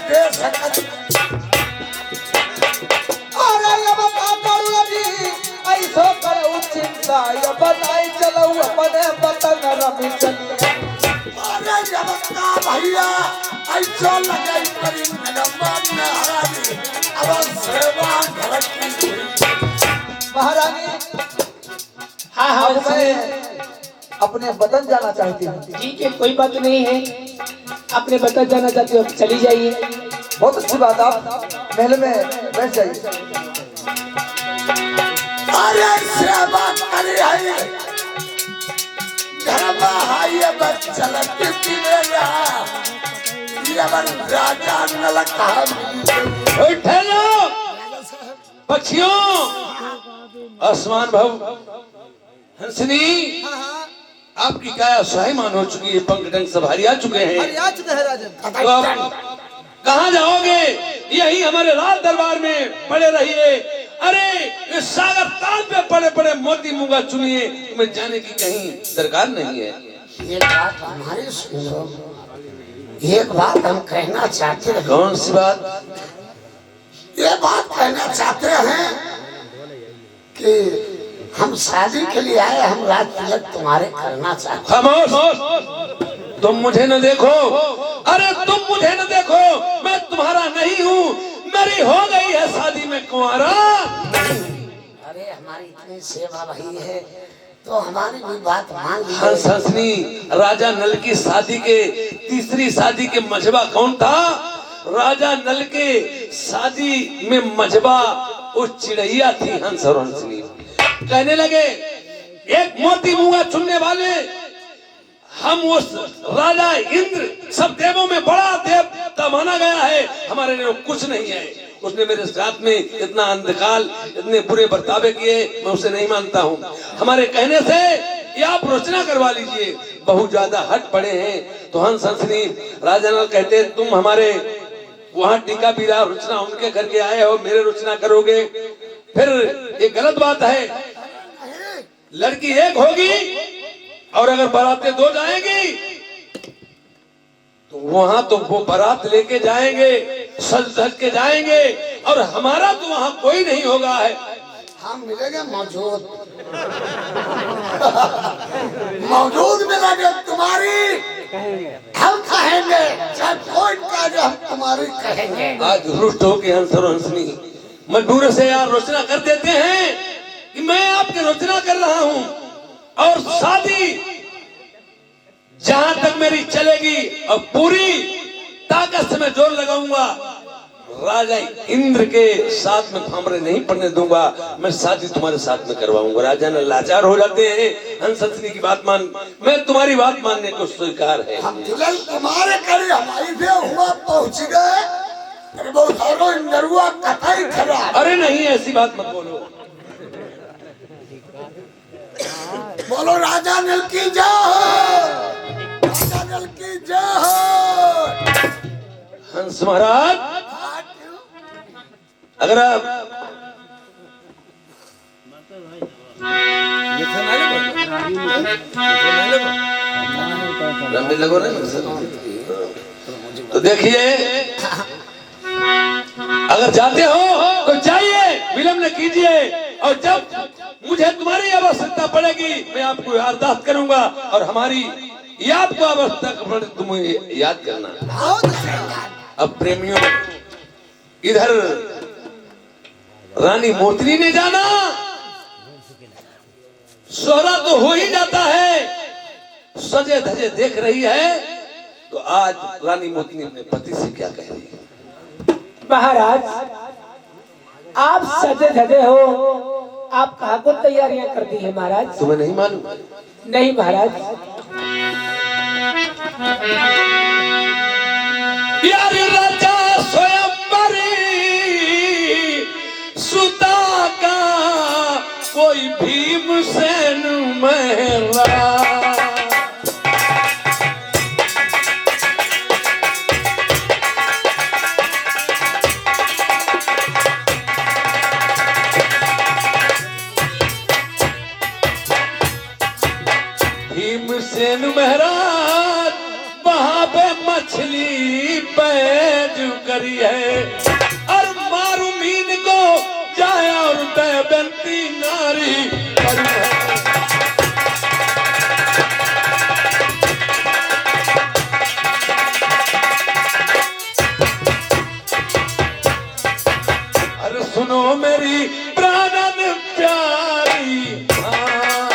दे सकत अरे ये बता पड़ू जी ऐसो करो चिंता ये बनाई चलो अपने बतन रमी चली अरे जबता भैया ऐसा लगाई करी नगम्बाद में हरानी अब सेवा धरती महारानी। हाँ हाँ अब मैं अपने वतन जाना चाहती हूँ। ठीक है, कोई बात नहीं है। अपने वतन जाना चाहती हो, चली जाइए। बहुत अच्छी बात, आप महल में बैठ जाइए। अरे सेवा करे है घर में ये बच्चा लगती मेरा ये बन राजा नलका ठहरो पक्षियों, आसमान भव हंसनी, आपकी काया स्वाभिमान हो चुकी है, पंख डंक सब हरिया चुके हैं। आ चुके हैं राजन। तो आप कहाँ जाओगे? यही हमारे राज दरबार में पड़े रहिए। अरे इस सागर ताल पे पड़े पड़े मोती मूंगा चुनिए, तुम्हें जाने की कहीं दरकार नहीं है। एक बात हमारी सुनो, एक बात हम कहना चाहते हैं। कौन सी बात? ये बात कहना चाहते हैं कि हम शादी के लिए आए, हम राज तिलक तुम्हारे करना चाहते हैं। खामोश, तुम मुझे न देखो। अरे तुम मुझे न देखो, मैं तुम्हारा नहीं हूँ। मेरी हो गई है शादी में कुंवारा। अरे हमारी इतनी सेवा भई है तो हमारी भी बात मान लीजिए। हंस हंसनी, राजा नल की शादी के तीसरी शादी के मजबा कौन था? राजा नल के शादी में मजबा वो चिड़ैया थी हंस और हंसनी। कहने लगे एक मोती मूंगा चुनने वाले हम उस राजा इंद्र सब देवों में बड़ा देवता माना गया है, हमारे लिए कुछ नहीं है। उसने मेरे साथ में इतना अंधकाल इतने बुरे बर्तावे किए, मैं उसे नहीं मानता हूँ। हमारे कहने से ये आप रचना करवा लीजिए। बहुत ज्यादा हट पड़े हैं। तो हंस हंसनी राजा नल कहते तुम हमारे वहाँ टीका बीरा रचना उनके घर के आए हो, मेरे रचना करोगे? फिर ये गलत बात है। लड़की एक होगी और अगर बारातें दो जाएंगी तो वहां तो वो बारात लेके जाएंगे, सज धज के जाएंगे, और हमारा तो वहां कोई नहीं होगा है। हम मिलेंगे मौजूद मौजूद मिलेंगे तुम्हारी, हम कहेंगे चाहे कोई काज हम तुम्हारी कहेंगे। आज रुष्ट होके हंस और हंसनी मजबूर से यार रचना कर देते हैं कि मैं आपकी रचना कर रहा हूं और शादी जहां तक मेरी चलेगी और पूरी ताकत से मैं जोर लगाऊंगा, राजा इंद्र के साथ में फामरे नहीं पड़ने दूंगा। मैं शादी तुम्हारे साथ में करवाऊंगा। राजा ने लाचार हो जाते हैं। हंस हंसनी की बात मान, मैं तुम्हारी बात मानने को स्वीकार है। हम दुल्हन तुम्हारे करे हमारी भी हुआ पहुंच गए। अरे बहुत सारो इंदरुआ कथा ही खराब। अरे नहीं, ऐसी बात मत बोलो। बोलो राजा नल की जय, राजा नल की जय। हंस महाराज, अगर आप लंबे लगो ना तो देखिए, अगर जाते हो तो जाइए, विलंब न कीजिए। और जब मुझे तुम्हारी आवश्यकता पड़ेगी मैं आपको याददाश्त करूंगा, और हमारी याद को आवश्यकता तुम्हें याद करना। अब प्रेमियों, इधर रानी मोतनी ने जाना, सोहरा तो हो ही जाता है, सजे धजे देख रही है। तो आज रानी मोतनी अपने पति से क्या कह रही है? महाराज, आप सजे धजे हो, आप कहाँ को तैयारियां कर दी है महाराज? तुम्हें नहीं मालूम? नहीं महाराज। यारी राजा स्वयंवरी सुता का कोई भीमसेन मेहरा, भीमसेन महाराज मछली पैज करी है और मारू मीन को जाए और बेबंती नारी करी है। अरे सुनो मेरी प्राणन प्यारी, हाँ।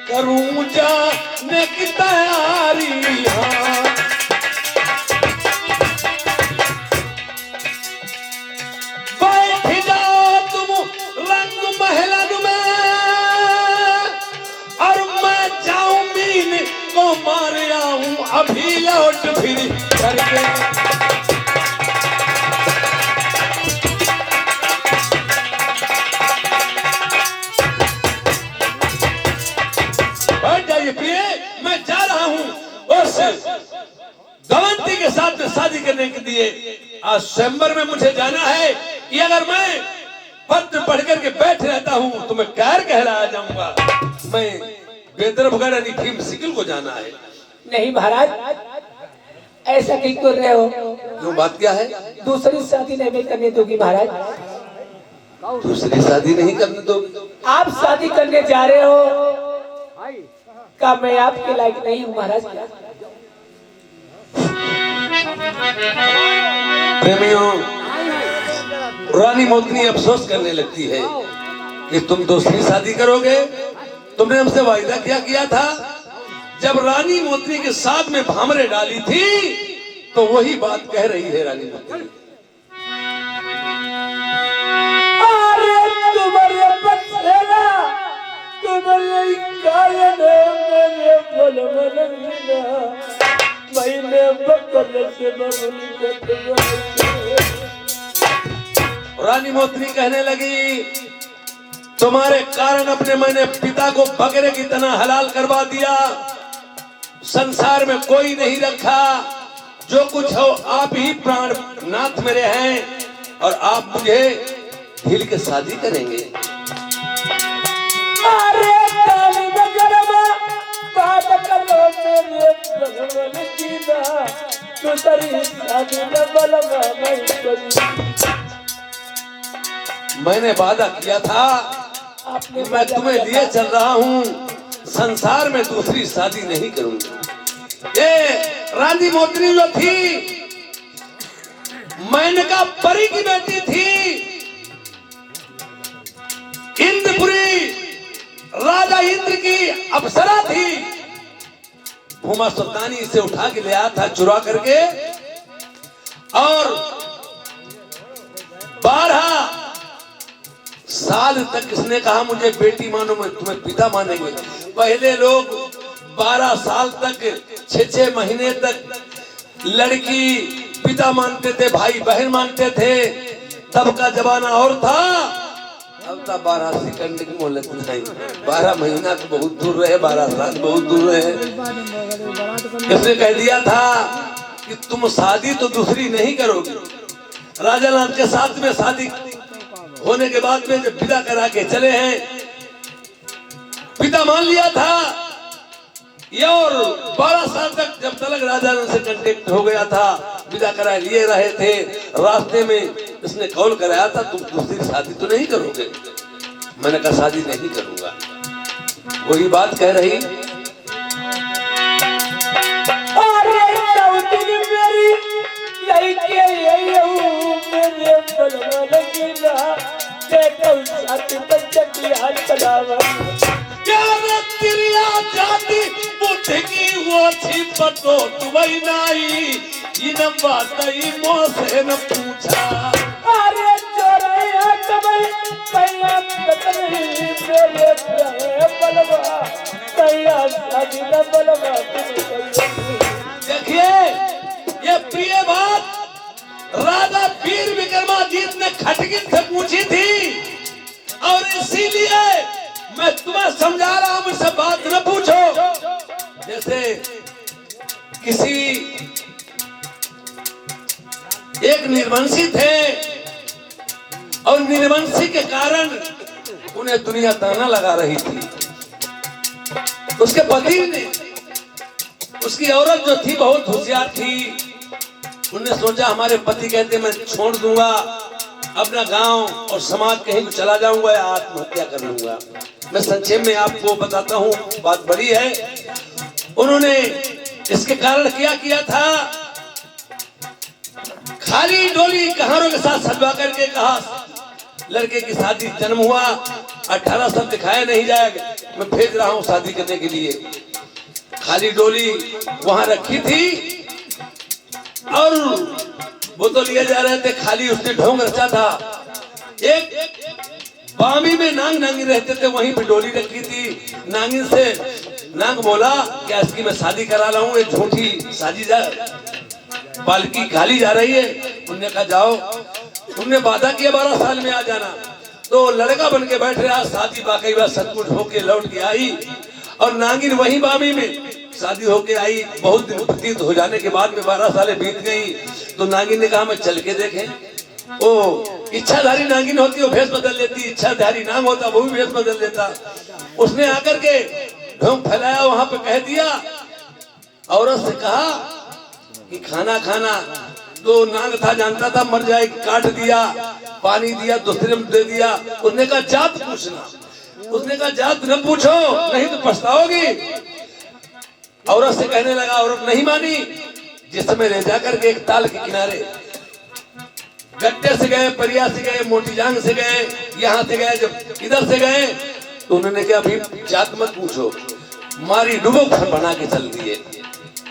करूं जाने की तैयारी, हाँ। बैठ जाओ तुम रंग महलन में और मैं जाऊं मीन को मार आऊं अभी लौट फिर करके। मैं जा रहा हूं उस दमयंती के साथ में शादी करने के लिए। आज स्वयंवर में मुझे जाना है कि अगर मैं पत्र पढ़ करके बैठ रहता हूं तो मैं कैर कहलाया जाऊंगा। मैं बेदरभगढ़ भीम सिकल को जाना है। नहीं महाराज, ऐसा क्यों कर रहे हो? क्यों, बात क्या है? दूसरी शादी नहीं करने दोगी महाराज? दूसरी शादी नहीं करने दोगी? आप शादी करने जा रहे हो, का मैं आपके लायक नहीं हूँ महाराज? प्रेमियों, रानी मोतनी अफसोस करने लगती है कि तुम दूसरी शादी करोगे। तुमने हमसे वायदा क्या किया था? जब रानी मोतनी के साथ में भामरे डाली थी तो वही बात कह रही है रानी मोतनी। अरे तुम्हारे बचेगा, तुम्हारे गायन मेरे बलवन मीना, मैंने बकल से बबुल। रानी मोतनी कहने लगी, तुम्हारे कारण अपने मैंने पिता को बकरे की तरह हलाल करवा दिया। संसार में कोई नहीं रखा। जो कुछ हो आप ही प्राण नाथ मेरे हैं और आप मुझे ढील के शादी करेंगे। अरे काली बकरमा बात करो मेरे बलवन मीना, दूसरी शादी में बलवा नहीं करी। मैंने वादा किया था कि मैं तुम्हें लिए चल रहा हूँ, संसार में दूसरी शादी नहीं करूंगा। ये रानी मोतनी जो थी, मेनका परी की बेटी थी। इंद्रपुरी राजा इंद्र की अप्सरा थी। भूमा सुल्तानी इसे उठा के ले आया था चुरा करके और 12 साल तक इसने कहा मुझे बेटी मानो, मैं तुम्हें पिता मानेंगे। पहले लोग 12 साल तक 6-6 महीने तक लड़की पिता मानते थे, भाई बहन मानते थे। तब का जमाना और था। अब तो 12 सेकंड की मोहलत नहीं। 12 महीना तो बहुत दूर रहे, 12 साल बहुत दूर रहे। इसने कह दिया था कि तुम शादी तो दूसरी नहीं करोगे। राजा लाल के साथ में शादी होने के बाद में जब विदा करा के चले हैं, पिता मान लिया था ये। और 12 साल तक जब तलक राजा से कांटेक्ट हो गया था, विदा करा लिए रहे थे। रास्ते में इसने कॉल कराया था, तुम दूसरी शादी तो नहीं करोगे? मैंने कहा शादी नहीं करूंगा। वही बात कह रही, न पूछा। अरे चोरैया कमल पैया बलवा पैया शादी न बलवा। देखिए ये प्रिय बात राजा वीर विक्रमादित्य ने खटगिन से पूछी थी और इसीलिए मैं तुम्हें समझा रहा हूं, मुझसे बात न पूछो। जैसे किसी एक निर्वंशी थे और निर्वंशी के कारण उन्हें दुनिया ताना लगा रही थी। उसके पति ने, उसकी औरत जो थी बहुत होशियार थी। उन्होंने सोचा हमारे पति कहते मैं छोड़ दूंगा अपना गांव और समाज, कहीं चला जाऊंगा या आत्महत्या कर लूंगा। मैं संक्षेप में आपको बताता हूँ, बात बड़ी है। उन्होंने इसके कारण क्या किया था, खाली डोली कहारों के साथ सजवा करके कहा लड़के की शादी जन्म हुआ, 18 साल दिखाया नहीं जाएगा, मैं भेज रहा हूं शादी करने के लिए। खाली डोली वहां रखी थी और वो तो लिए जा रहे थे, खाली उसने ढोंग रचा था। एक बामी में नांग नांगी रहते थे, वहीं पे डोली रखी थी। नांगिन से नांग बोला क्या इसकी मैं शादी करा रहा हूँ, ये झूठी साजी जा पालकी खाली जा रही है। उन्होंने कहा जाओ, तुमने वादा किया 12 साल में आ जाना। तो लड़का बन के बैठ रहा, शादी वाकई बात सचमुच होके लौट के आई और नागिन वही बामी में शादी होके आई। बहुत दिन व्यतीत हो जाने के बाद में 12 साल बीत गई तो नागिन ने कहा मैं चल के देखें। ओ इच्छाधारी नागिन होती वो भेष बदल लेती, इच्छाधारी नाग होता वो भी भेष बदल लेता। उसने आकर के ढोंग फैलाया, वहां पे कह दिया, औरत से कहा कि खाना खाना। तो नाग था, जानता था मर जाएगी, काट दिया, पानी दिया, दूसरे में दे दिया। उसने कहा जात पूछना, उसने कहा जात न पूछो नहीं तो पछताओगी। औरत से कहने लगा, औरत नहीं मानी। जिस समय ले जाकर के एक ताल के किनारे गट्टे से गए, परिया से गए, मोटी जांग से गए, यहाँ से गए, जब इधर से गए तो उन्होंने कहा अभी जात मत पूछो, मारी डुबो घर बना के चल दिए।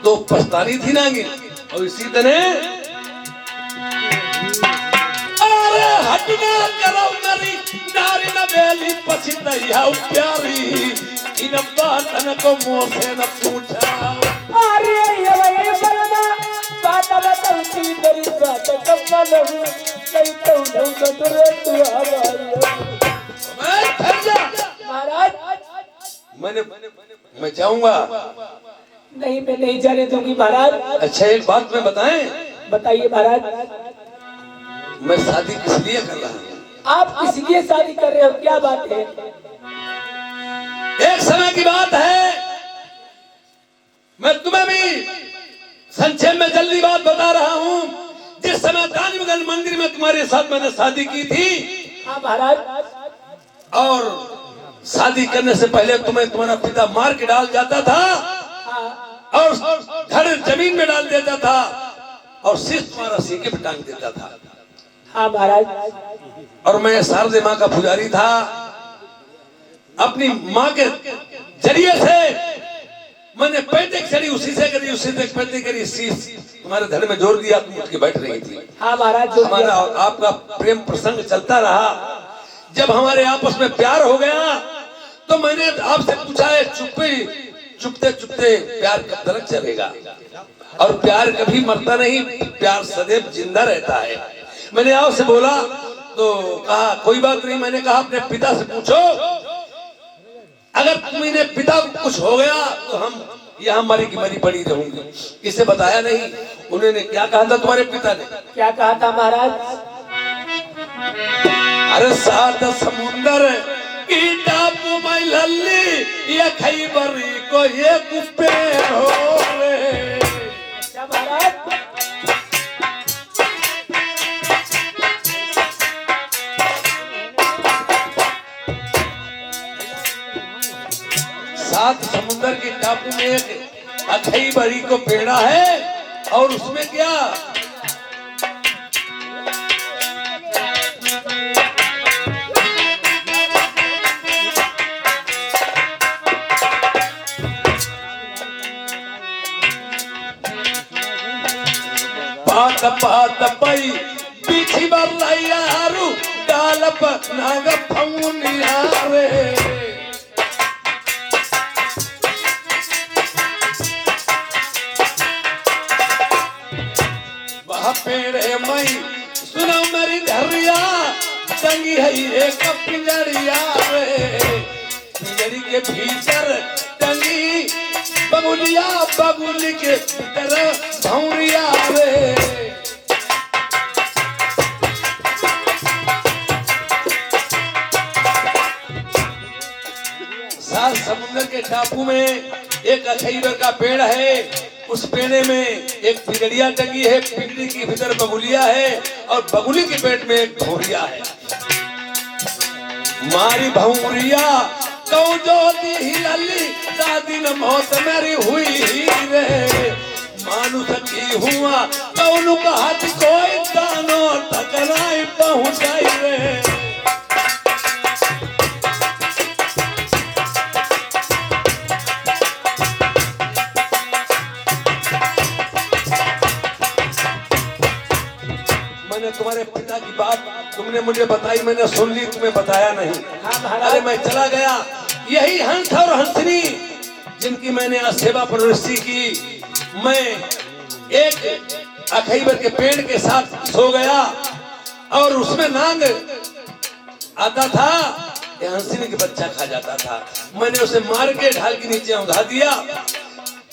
तो पछतानी थी नागिन। और इसी तरह अरे हटना करो मेरी नारी न बेली पसंद या प्यारी इन बातन को मुंह से न पूछा। अरे ये वही बलना बात बताती मेरी बात कब नहीं कहीं तो ढूंढ तू हमारी। महाराज मैं जाऊंगा नहीं, मैं नहीं जाने दूंगी महाराज। अच्छा एक बात मैं बताएं, बताइए महाराज। मैं शादी किस लिए कर रहा हूँ? आप किस लिए शादी कर रहे हो, क्या बात है? एक समय की बात है, मैं तुम्हें भी संक्षेप में जल्दी बात बता रहा हूँ। जिस समय दानिमगंज मंदिर में तुम्हारे साथ मैंने शादी की थी, हाँ महाराज, और शादी करने से पहले तुम्हें तुम्हारा पिता मार के डाल जाता था और घर जमीन में डाल देता था और सिर तुम्हारा सीके पे टांग देता था। हाँ महाराज। और मैं शारदे माँ का पुजारी था। अपनी माँ के जरिए से मैंने पैतृक चढ़ी, उसी से करी, उसी से पैतृक करी, शीश तुम्हारे धड़ में जोड़ दिया, तुम उठ के बैठ रही थी। हाँ महाराज। हमारा और आपका प्रेम प्रसंग चलता रहा। जब हमारे आपस में प्यार हो गया तो मैंने आपसे पूछा है, चुपते चुपते प्यार कब तक चलेगा? और प्यार कभी मरता नहीं, प्यार सदैव जिंदा रहता है। मैंने आपसे बोला तो कहा कोई बात नहीं। मैंने कहा अपने पिता से पूछो, अगर तुम्हें पिता को कुछ हो गया तो हम यहाँ मरी की मरी पड़ी रहूंगी। इसे बताया नहीं। उन्होंने क्या कहा था तुम्हारे पिता ने? क्या कहा था महाराज? अरे सात समुंदर की टापू में लल्ली ये खैबरी को ये कुप्पे हो रे। क्या महाराज? सात समुंदर के टापू में एक अखई बड़ी को पेड़ा है और उसमें क्या पात पात पई पीछी बल्लायारू डालप नाग फौनिया रे। पेड़े मई सुनो मेरी धरिया टंगी है एक पिंजरिया रे। पिंजरी के भीतर टंगी बबुलिया, बबुली के भीतर भौरिया रे। सात समुंदर के टापू में एक अखईबर का पेड़ है, उस पेड़े में एक पिंजड़िया टंगी है, पिंजड़ी के भीतर बगुलिया है और बगुली के पेट में एक भौरिया है। मारी भौरिया कौ जो दी लली दादी न मौत मेरी हुई ही रे, मानु सकी हुआ कौनु कहा कोई दानो टकराई पहुंचाई रे। मैंने तुम्हारे पिता की बात तुमने मुझे बताई, मैंने सुन ली, तुम्हें बताया नहीं। अरे मैं चला गया, यही हंस और हंसनी जिनकी मैंने आज सेवा प्रवृत्ति की, मैं एक अखईबर के पेड़ के साथ सो गया और उसमें नांग आता था, ये हंसनी के बच्चा खा जाता था। मैंने उसे मार के ढाल के नीचे उठा दिया,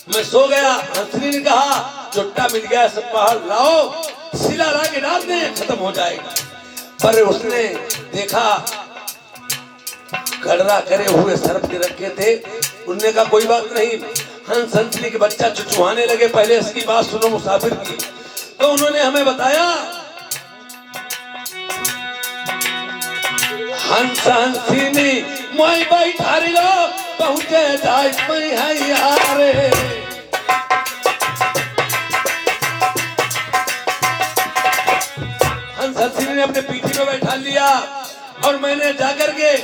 मैं सो गया। हंसनी ने कहा चुट्टा मिल गया, सब पहाड़ लाओ, सिला ला के डाल दे, खत्म हो जाएगा। पर उसने देखा गड़रा करे हुए सर्प के रखे थे, उनने कहा कोई बात नहीं। हंस हंसनी के बच्चा चुचुआने लगे, पहले इसकी बात सुनो मुसाफिर की। तो उन्होंने हमें बताया हंस हंसनी मोई बैठा लो पहुंचे जाए यारे। हंस हंसनी ने अपने पीठी पे बैठा लिया और मैंने जाकर के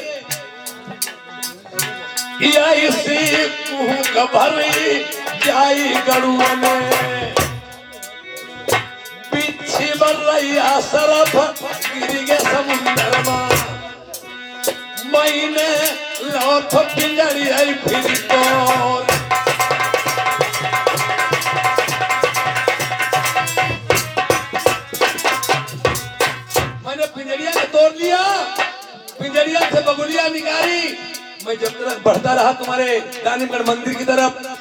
भरी जाई गरुआ में पीछे बढ़ रही सरफ गिर गए समुंदर में, मैंने लौट पिंजड़ी आई फिर तो मैंने पिंजड़िया को तोड़ लिया, पिंजड़िया से बगुलिया निकाली। मैं जब तक बढ़ता रहा तुम्हारे दानिमगढ़ मंदिर की तरफ,